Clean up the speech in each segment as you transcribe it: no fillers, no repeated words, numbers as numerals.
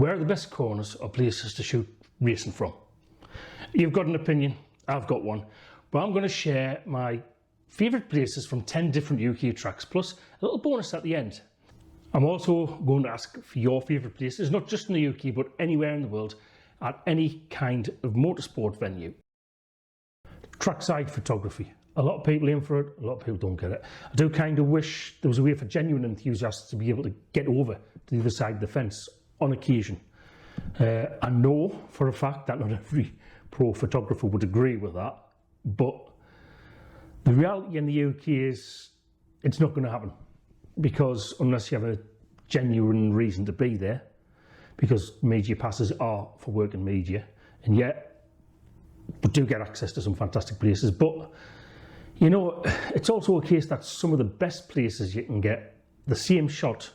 Where are the best corners or places to shoot racing from? You've got an opinion, I've got one, but I'm going to share my favourite places from 10 different UK tracks, plus a little bonus at the end. I'm also going to ask for your favourite places, not just in the UK, but anywhere in the world, at any kind of motorsport venue. Trackside photography. A lot of people aim for it, a lot of people don't get it. I do kind of wish there was a way for genuine enthusiasts to be able to get over to the other side of the fence on occasion. I know for a fact that not every pro photographer would agree with that, but the reality in the UK is it's not going to happen, because unless you have a genuine reason to be there, because media passes are for working media, and yet we do get access to some fantastic places. But you know, it's also a case that some of the best places you can get the same shot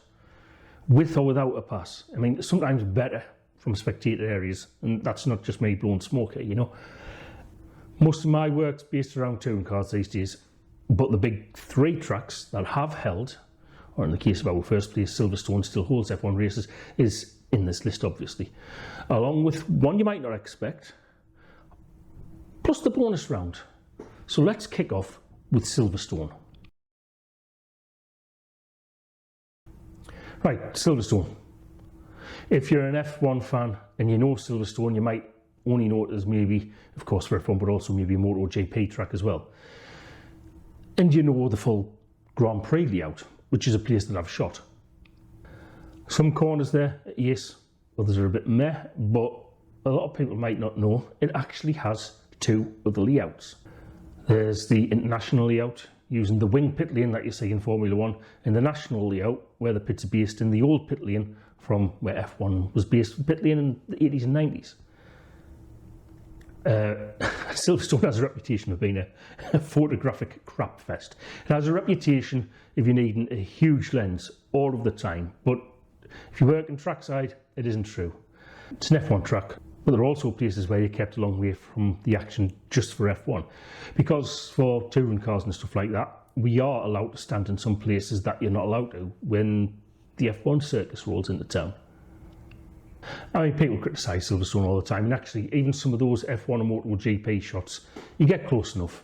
with or without a pass. I mean, sometimes better from spectator areas, and that's not just me blowing smoke here, you know. Most of my work's based around touring cars these days, but the big 3 tracks that have held, or in the case of our first place, Silverstone still holds F1 races, is in this list obviously, along with one you might not expect, plus the bonus round. So let's kick off with Silverstone. Right, Silverstone. If you're an F1 fan and you know Silverstone, you might only know it as maybe, of course for F1, but also maybe a MotoGP track as well. And you know the full Grand Prix layout, which is a place that I've shot. Some corners there, yes, others are a bit meh, but a lot of people might not know it actually has 2 other layouts. There's the international layout, using the wing pit lane that you see in Formula 1, and the national layout, where the pits are based in the old pit lane from where F1 was based, pit lane in the 80s and 90s. Silverstone has a reputation of being a photographic crap fest. It has a reputation of you needing a huge lens all of the time, but if you work in trackside, it isn't true. It's an F1 track, but there are also places where you're kept a long way from the action just for F1. Because for touring cars and stuff like that, we are allowed to stand in some places that you're not allowed to when the F1 circus rolls into town. I mean, people criticise Silverstone all the time, and actually even some of those F1 and MotoGP shots, you get close enough.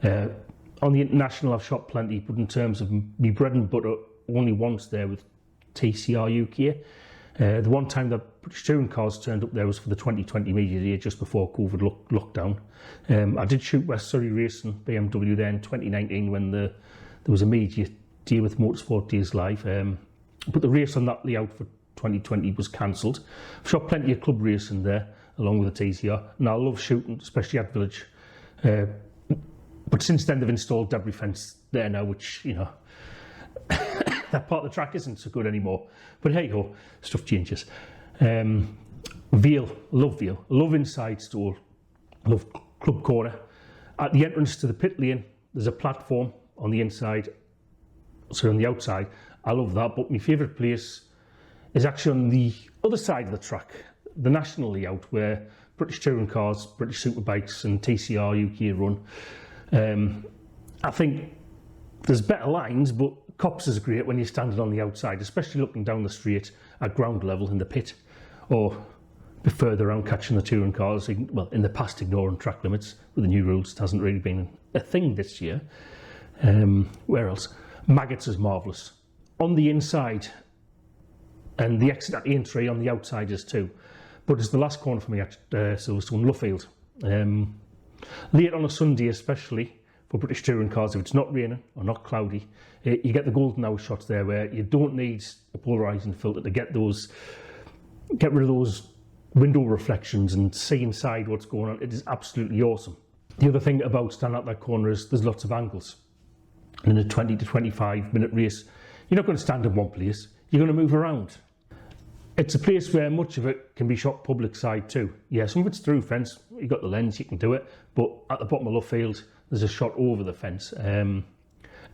On the international I've shot plenty, but in terms of me bread and butter, only once there with TCR UK. The one time that British touring cars turned up there was for the 2020 media day, just before COVID lockdown. I did shoot West Surrey Racing BMW there in 2019 when there was a media day with Motorsport Days Live, but the race on that layout for 2020 was cancelled. I've shot plenty of club racing there along with the TCR, and I love shooting, especially at Village. But since then they've installed debris fence there now, which, you know, that part of the track isn't so good anymore. But hey ho, stuff changes. Vale, love Vale, love inside stall, love club corner. At the entrance to the pit lane, there's a platform on the inside, so on the outside. I love that, but my favourite place is actually on the other side of the track, the national layout, where British touring cars, British superbikes and TCR UK run. I think there's better lines, but Cops is great when you're standing on the outside, especially looking down the straight at ground level in the pit, or a bit further around catching the touring cars. Well, in the past, ignoring track limits. With the new rules, it hasn't really been a thing this year. Where else? Maggots is marvellous. On the inside, and the exit at the entry on the outside is too. But it's the last corner for me at Silverstone, Luffield. Late on a Sunday especially, for British touring cars, if it's not raining or not cloudy, you get the golden hour shots there where you don't need a polarising filter to get rid of those window reflections and see inside what's going on. It is absolutely awesome. The other thing about standing at that corner is there's lots of angles. In a 20 to 25 minute race, you're not going to stand in one place, you're going to move around. It's a place where much of it can be shot public side too. Yeah, some of it's through fence, you've got the lens, you can do it, but at the bottom of Luffield, there's a shot over the fence.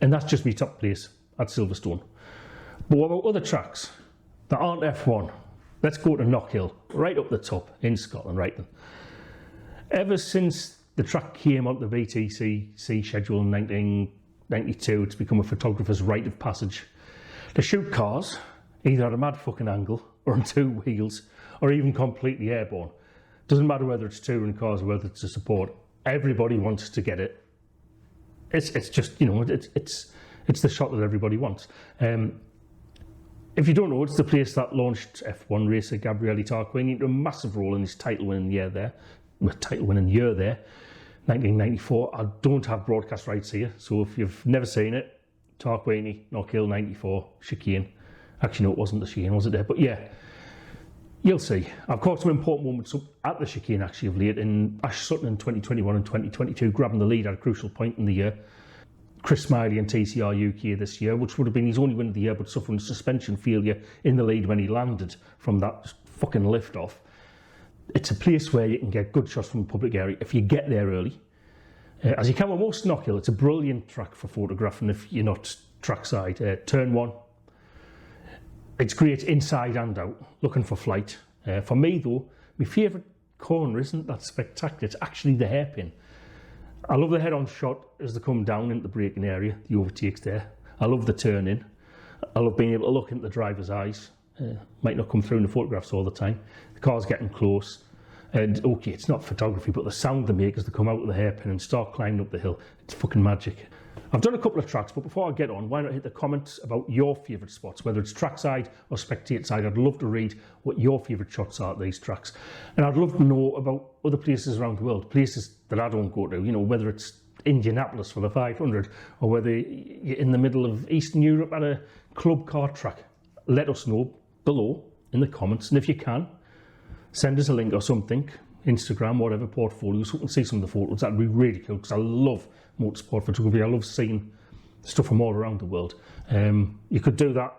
And that's just my top place at Silverstone. But what about other tracks that aren't F1? Let's go to Knockhill, right up the top in Scotland, right then. Ever since the track came onto the VTCC schedule in 1992, it's become a photographer's rite of passage to shoot cars, either at a mad fucking angle or on 2 wheels, or even completely airborne. Doesn't matter whether it's touring cars or whether it's a support. Everybody wants to get it. It's just, you know, it's the shot that everybody wants. If you don't know, it's the place that launched F1 racer Gabriele Tarquini into a massive role in his title-winning year there. 1994. I don't have broadcast rights here, so if you've never seen it, Tarquini, Knockhill, 94, chicane. Actually, no, it wasn't the chicane, was it there? But yeah, you'll see. I've caught some important moments up at the chicane actually of late, in Ash Sutton in 2021 and 2022, grabbing the lead at a crucial point in the year. Chris Smiley and TCR UK this year, which would have been his only win of the year, but suffering suspension failure in the lead when he landed from that fucking lift off. It's a place where you can get good shots from the public area if you get there early. As you can with most Knockhill, it's a brilliant track for photographing if you're not trackside. Turn 1. It's great inside and out, looking for flight. For me though, my favourite corner isn't that spectacular, it's actually the hairpin. I love the head-on shot as they come down into the braking area, the overtakes there. I love the turn in. I love being able to look into the driver's eyes. Might not come through in the photographs all the time. The car's getting close. And okay, it's not photography, but the sound they make as they come out of the hairpin and start climbing up the hill, it's fucking magic. I've done a couple of tracks, but before I get on, why not hit the comments about your favourite spots, whether it's trackside or spectator side. I'd love to read what your favourite shots are at these tracks. And I'd love to know about other places around the world, places that I don't go to, you know, whether it's Indianapolis for the 500 or whether you're in the middle of Eastern Europe at a club car track. Let us know below in the comments, and if you can, send us a link or something, Instagram, whatever, portfolio, so we can see some of the photos. That'd be really cool, because I love motorsport photography. I love seeing stuff from all around the world. You could do that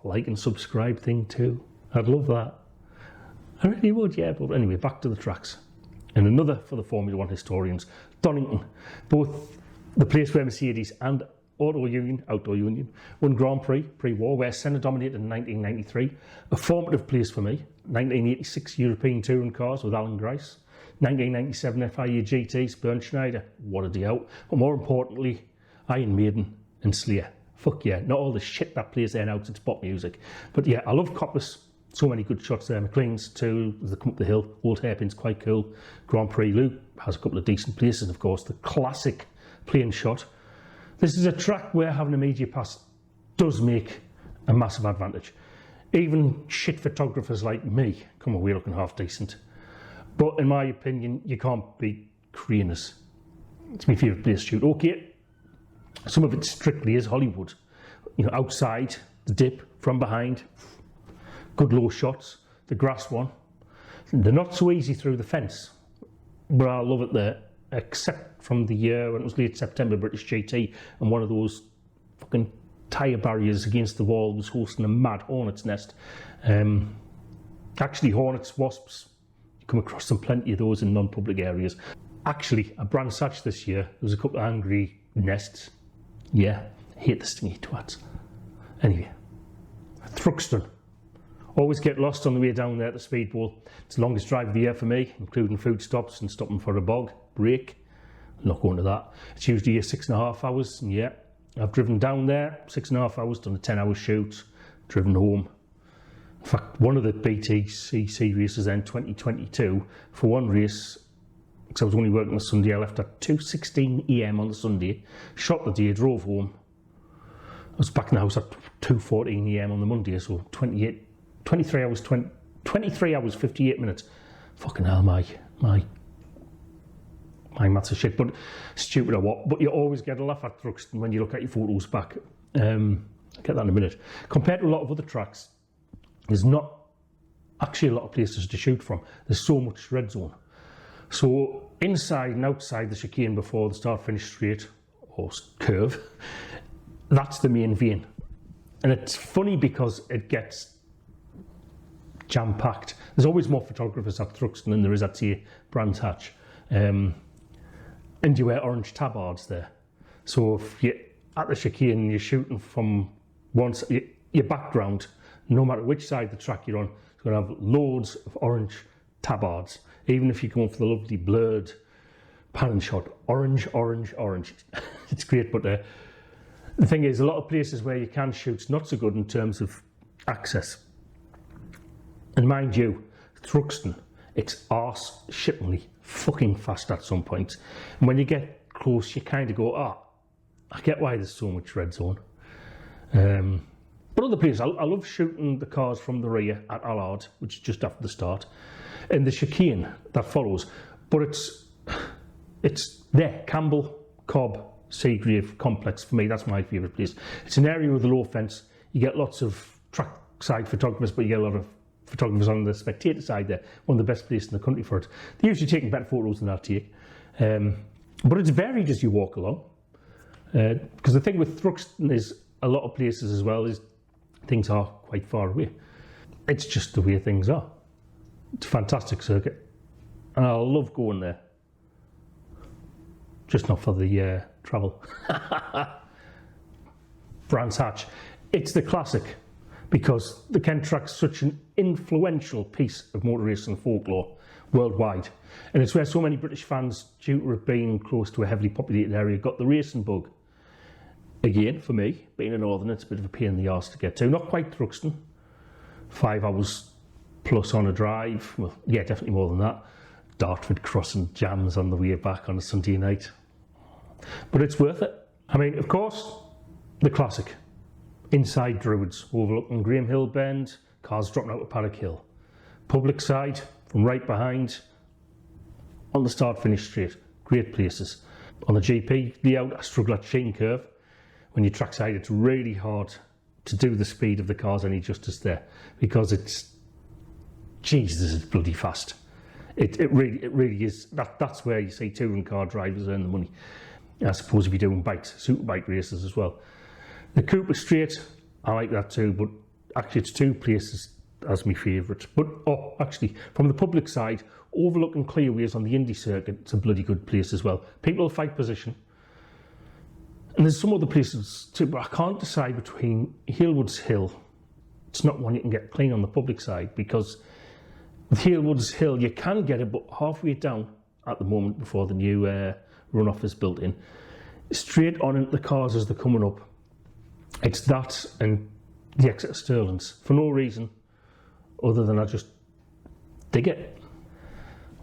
like and subscribe thing too. I'd love that. I really would, yeah. But anyway, back to the tracks. And another for the Formula 1 historians, Donington. Both the place where Mercedes and Outdoor Union, won Grand Prix pre-war, where Senna dominated in 1993. A formative place for me. 1986 European Touring Cars with Alan Grice. 1997 FIA GTs, Bernd Schneider, what a day out. But more importantly, Iron Maiden and Slayer. Fuck yeah, not all the shit that plays there now, it's pop music. But yeah, I love Coppice. So many good shots there. McLean's too, as they come up the hill. Old Hairpin's quite cool. Grand Prix Luke has a couple of decent places, and of course the classic plane shot. This is a track where having a media pass does make a massive advantage. Even shit photographers like me come away looking half decent. But in my opinion, you can't beat Cranes. It's my favourite place to shoot. Okay, some of it strictly is Hollywood. You know, outside, the dip, from behind, good low shots. The grass one, they're not so easy through the fence, but I love it there, except from the year when it was late September, British GT, and one of those fucking tyre barriers against the wall was hosting a mad hornet's nest. Actually, hornets, wasps, you come across them, plenty of those in non-public areas. Actually, at Brands Hatch this year, there was a couple of angry nests. Yeah, I hate the stingy twats. Anyway, Thruxton. Always get lost on the way down there at the speed bowl. It's the longest drive of the year for me, including food stops and stopping for a bog, break. I'm not going to that. It's usually 6.5 hours, and yeah, I've driven down there, 6.5 hours, done a 10-hour shoot, driven home. In fact, one of the BTCC races then, 2022, for one race, because I was only working on Sunday, I left at 2:16 AM on the Sunday, shot the day, drove home. I was back in the house at 2:14 AM on the Monday, so 23 hours, 58 minutes. Fucking hell, my maths are shit, but stupid or what. But you always get a laugh at Thruxton when you look at your photos back. I'll get that in a minute. Compared to a lot of other tracks, there's not actually a lot of places to shoot from. There's so much red zone. So inside and outside the chicane before the start-finish straight, or curve, that's the main vein. And it's funny because it gets jam-packed. There's always more photographers at Thruxton than there is at, say, Brands Hatch. And you wear orange tabards there. So if you're at the chicane and you're shooting from one side, your background, no matter which side of the track you're on, it's going to have loads of orange tabards. Even if you're going for the lovely blurred pan and shot, orange, orange, orange. It's great, but the thing is, a lot of places where you can shoot's not so good in terms of access. And mind you, Thruxton, it's arse-shittingly fucking fast at some point. And when you get close, you kind of go, I get why there's so much red zone. But other places, I love shooting the cars from the rear at Allard, which is just after the start, and the chicane that follows. But it's there, Campbell, Cobb, Seagrave complex for me. That's my favourite place. It's an area with a low fence. You get lots of trackside photographers, but you get a lot of photographers on the spectator side there. One of the best places in the country for it. They're usually taking better photos than I take. But it's varied as you walk along. Because the thing with Thruxton is a lot of places as well is things are quite far away. It's just the way things are. It's a fantastic circuit. And I love going there. Just not for the travel. Brands Hatch. It's the classic because the Kent Track's such an influential piece of motor racing folklore worldwide. And it's where so many British fans, due to it being close to a heavily populated area, got the racing bug. Again, for me, being a northerner, it's a bit of a pain in the arse to get to. Not quite Thruxton. 5 hours plus on a drive. Well, yeah, definitely more than that. Dartford crossing jams on the way back on a Sunday night. But it's worth it. I mean, of course, the classic. Inside Druids, overlooking Graham Hill Bend, cars dropping out of Paddock Hill. Public side, from right behind, on the start-finish straight. Great places. On the GP layout, I struggle at Sheen Curve. When you trackside, it's really hard to do the speed of the cars any justice there because it's, Jesus, it's bloody fast. It really is. That's where you see touring car drivers earn the money. I suppose if you're doing bikes, superbike races as well. The Cooper Straight, I like that too, but actually it's 2 places as my favourite. But actually, from the public side, overlooking clearways on the Indy circuit, it's a bloody good place as well. People fight position. And there's some other places too, but I can't decide between Halewood's Hill. It's not one you can get clean on the public side because with Halewood's Hill, you can get it, but halfway down at the moment before the new runoff is built in, straight on into the cars as they're coming up. It's that and the Exeter Stirlings for no reason other than I just dig it.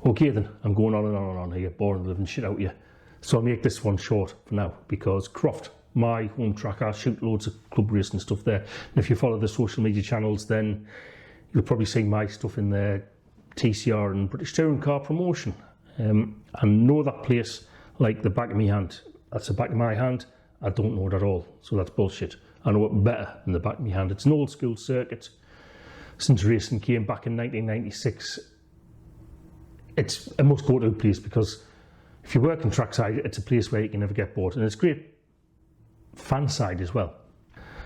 Okay then, I'm going on and on and on here, boring the living shit out of you. So I'll make this one short for now because Croft, my home track, I shoot loads of club racing stuff there. And if you follow the social media channels, then you'll probably see my stuff in there, TCR and British Touring Car Promotion. I know that place like the back of my hand. That's the back of my hand. I don't know it at all, so that's bullshit. I know it better than the back of my hand. It's an old school circuit. Since racing came back in 1996, it's a must go to place because if you work in trackside, it's a place where you can never get bored, and it's great fan side as well.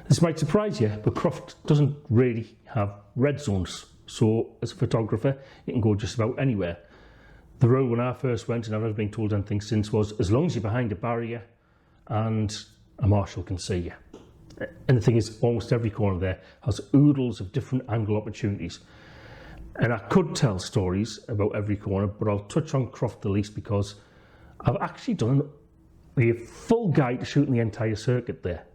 This might surprise you, but Croft doesn't really have red zones, so as a photographer, you can go just about anywhere. The rule when I first went, and I've never been told anything since, was as long as you're behind a barrier and a marshal can see you. And the thing is, almost every corner there has oodles of different angle opportunities. And I could tell stories about every corner, but I'll touch on Croft the least because I've actually done a full guide to shooting the entire circuit there.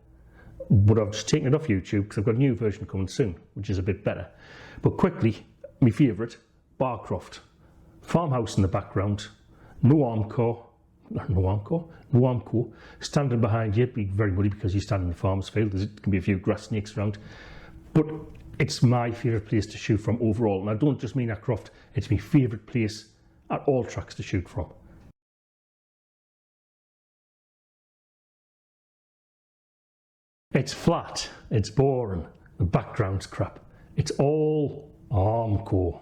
But I've just taken it off YouTube because I've got a new version coming soon, which is a bit better. But quickly, my favourite, Barcroft. Farmhouse in the background, no Armco, standing behind you. It'd be very muddy because you stand in the farmer's field. There can be a few grass snakes around. But it's my favourite place to shoot from overall. And I don't just mean at Croft, it's my favourite place at all tracks to shoot from. It's flat, it's boring, the background's crap. It's all Armco.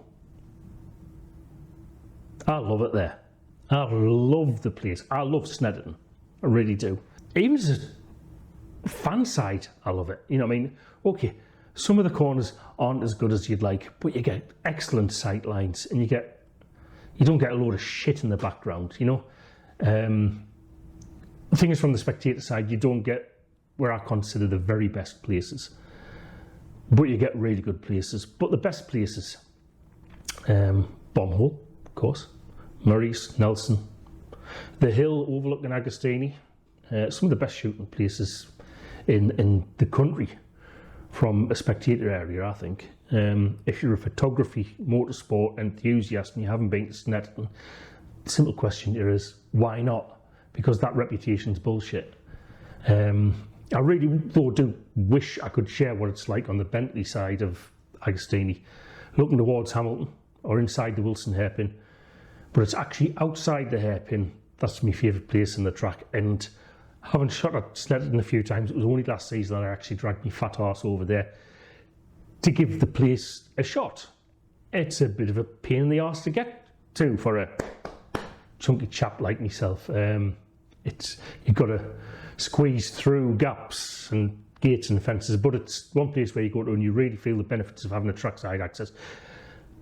I love it there. I love the place. I love Snetterton. I really do. Even as a fan side, I love it. You know what I mean? Okay, some of the corners aren't as good as you'd like, but you get excellent sight lines and you don't get a load of shit in the background, you know? The thing is, from the spectator side, you don't get where I consider the very best places, but you get really good places. But the best places, Bomhole, of course, Murray's, Nelson, the hill overlooking Agostini, some of the best shooting places in the country from a spectator area, I think. If you're a photography, motorsport enthusiast and you haven't been to Snetterton, the simple question here is, why not? Because that reputation's bullshit. I really do wish I could share what it's like on the Bentley side of Agostini, looking towards Hamilton or inside the Wilson hairpin, but it's actually outside the hairpin. That's my favourite place in the track, and having shot at Snetterton a few times, it was only last season that I actually dragged my fat arse over there to give the place a shot. It's a bit of a pain in the arse to get to for a chunky chap like myself. You've got to squeeze through gaps and gates and fences, but it's one place where you go to and you really feel the benefits of having a trackside access.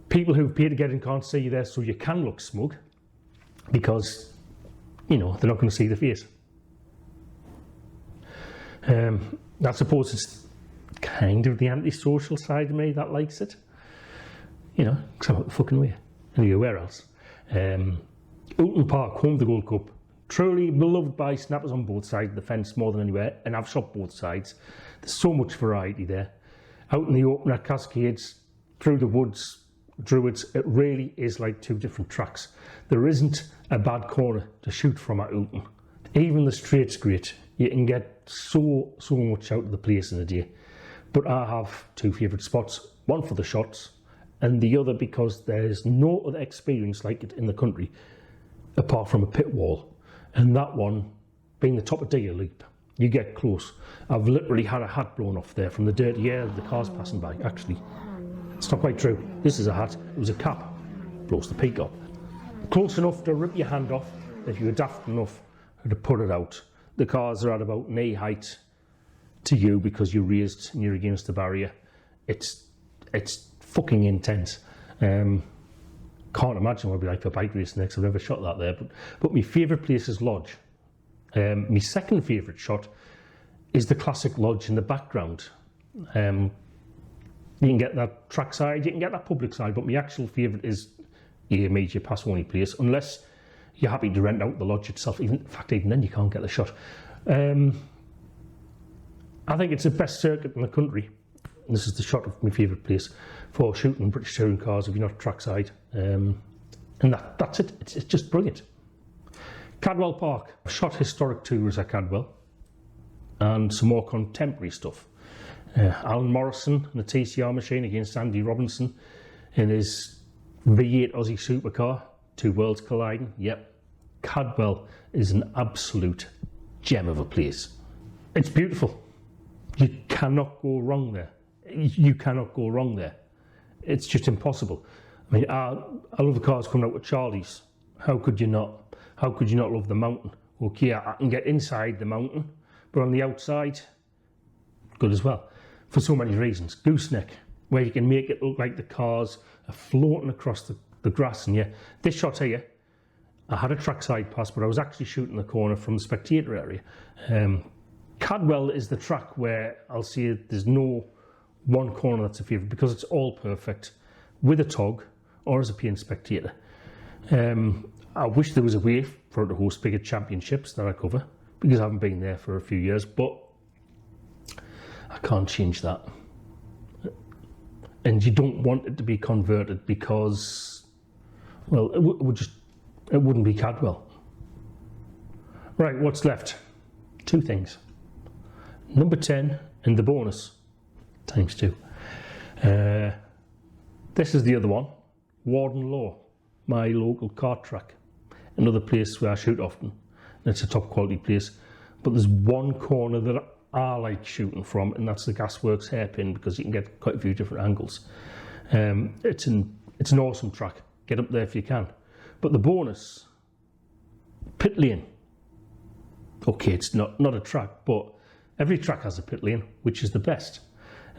People who pay to get in can't see you there, so you can look smug because, you know, they're not going to see the face. I suppose it's kind of the antisocial side of me that likes it, you know, because I'm out the fucking way. Anyway, where else? Oulton Park, home of the Gold Cup. Truly beloved by snappers on both sides of the fence more than anywhere, and I've shot both sides. There's so much variety there. Out in the open at Cascades, through the woods, Druids, it really is like two different tracks. There isn't a bad corner to shoot from at Oulton. Even the straight's great. You can get so much out of the place in a day. But I have two favourite spots, one for the shots, and the other because there's no other experience like it in the country apart from a pit wall. And that one being the top of Deer Leap. You get close. I've literally had a hat blown off there from the dirty air of the cars passing by. Actually, it's not quite true. This is a hat. It was a cap. Blows the peak up. Close enough to rip your hand off if you were daft enough to put it out. The cars are at about knee height to you because you're raised and you're against the barrier. It's fucking intense. Can't imagine what it'd be like for bike racing next. I've never shot that there, but my favourite place is Lodge. My second favourite shot is the classic Lodge in the background. You can get that trackside, you can get that public side, but my actual favourite is a major pass-only place, unless you're happy to rent out the Lodge itself. In fact, even then you can't get the shot. I think it's the best circuit in the country. And this is the shot of my favourite place for shooting British touring cars if you're not trackside. And that's it. It's just brilliant. Cadwell Park. I've shot historic tours at Cadwell and some more contemporary stuff. Alan Morrison and the TCR machine against Andy Robinson in his V8 Aussie supercar. Two worlds colliding. Yep. Cadwell is an absolute gem of a place. It's beautiful. You cannot go wrong there. You cannot go wrong there. It's just impossible. I mean, I love the cars coming out with Charlies. How could you not? How could you not love the mountain? Okay, I can get inside the mountain, but on the outside, good as well. For so many reasons. Gooseneck, where you can make it look like the cars are floating across the grass. And yeah, this shot here, I had a trackside pass, but I was actually shooting the corner from the spectator area. Cadwell is the track where I'll see there's no one corner that's a favourite because it's all perfect with a tog or as a paying spectator. I wish there was a way for it to host bigger championships that I cover because I haven't been there for a few years, but I can't change that. And you don't want it to be converted because, well, it wouldn't be Cadwell. Right, what's left? Two things. Number 10 and the bonus, times 2. This is the other one, Warden Law, my local kart track. Another place where I shoot often. It's a top quality place. But there's one corner that I like shooting from, and that's the Gasworks hairpin because you can get quite a few different angles. It's an awesome track. Get up there if you can. But the bonus, pit lane. Okay, it's not a track, but every track has a pit lane, which is the best.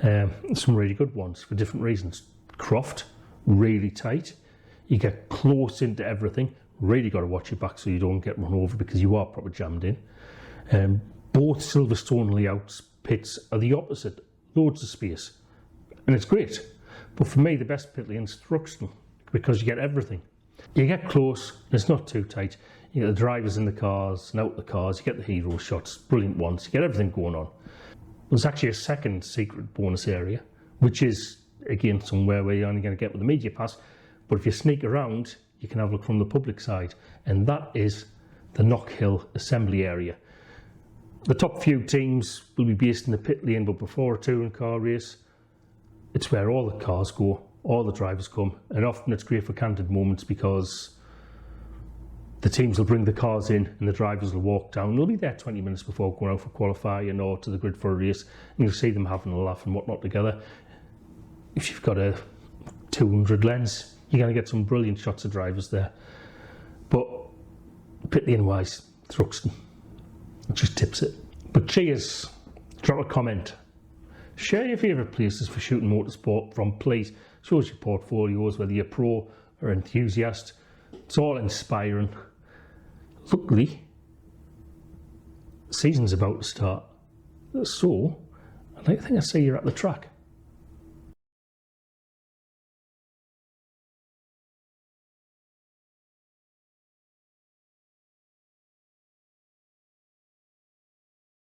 Some really good ones for different reasons. Croft, really tight. You get close into everything. Really got to watch your back so you don't get run over because you are proper jammed in. Both Silverstone layouts pits are the opposite. Loads of space. And it's great. But for me, the best pit lane is Thruxton because you get everything. You get close, and it's not too tight. You get the drivers in the cars and out the cars. You get the hero shots, brilliant ones. You get everything going on. There's actually a second secret bonus area, which is again somewhere where you're only going to get with the media pass. But if you sneak around, you can have a look from the public side, and that is the Knockhill assembly area. The top few teams will be based in the pit lane, but before a touring car race, it's where all the cars go, all the drivers come, and often it's great for candid moments because the teams will bring the cars in and the drivers will walk down. They'll be there 20 minutes before going out for qualifying or to the grid for a race, and you'll see them having a laugh and whatnot together. If you've got a 200 lens, you're going to get some brilliant shots of drivers there. But pit lane wise, Thruxton, it just tips it. But cheers, drop a comment. Share your favourite places for shooting motorsport from, please. Show us your portfolios, whether you're pro or enthusiast. It's all inspiring. Luckily, the season's about to start. So, I think I see you're at the track.